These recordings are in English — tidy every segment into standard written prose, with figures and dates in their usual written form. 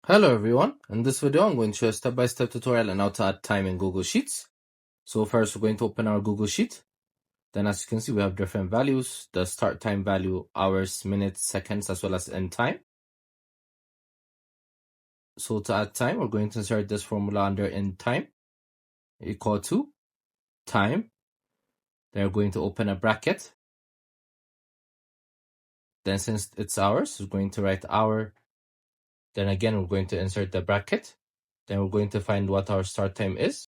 Hello everyone, in this video I'm going to show a step-by-step tutorial on how to add time in Google Sheets. So first we're going to open our Google Sheet. Then as you can see we have different values, the start time value, hours, minutes, seconds, as well as end time. So to add time, we're going to insert this formula under end time, equal to time. Then we're going to open a bracket. Then since it's hours, we're going to write hour. Then again we're going to insert the bracket. Then we're going to find what our start time is.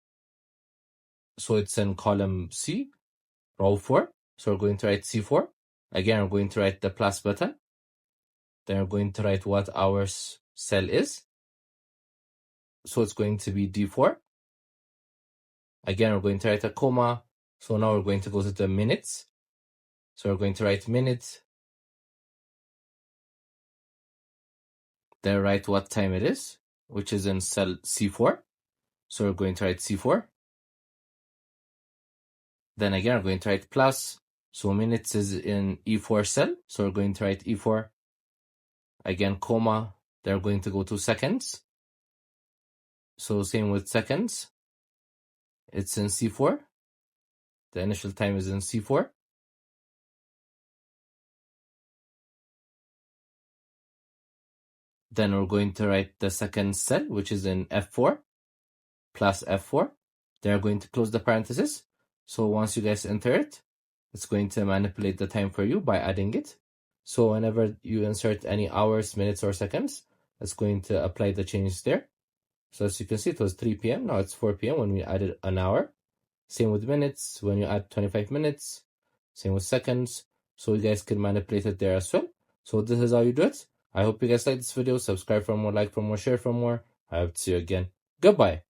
So it's in column C, row 4. So we're going to write C4. Again, we're going to write the plus button. Then we're going to write what hours cell is. So it's going to be D4. Again, we're going to write a comma. So now we're going to go to the minutes. So we're going to write minutes. Then write what time it is, which is in cell C4. So we're going to write C4. Then again, we're going to write plus. So minutes is in E4 cell. So we're going to write E4. Again, comma. Then we're going to go to seconds. So same with seconds. It's in C4. The initial time is in C4. Then we're going to write the second cell, which is in F4, plus F4. They're going to close the parenthesis. So once you guys enter it, it's going to manipulate the time for you by adding it. So whenever you insert any hours, minutes, or seconds, it's going to apply the changes there. So as you can see, it was 3 p.m. Now it's 4 p.m. when we added an hour. Same with minutes, when you add 25 minutes. Same with seconds. So you guys can manipulate it there as well. So this is how you do it. I hope you guys like this video. Subscribe for more, like for more, share for more. I hope to see you again. Goodbye.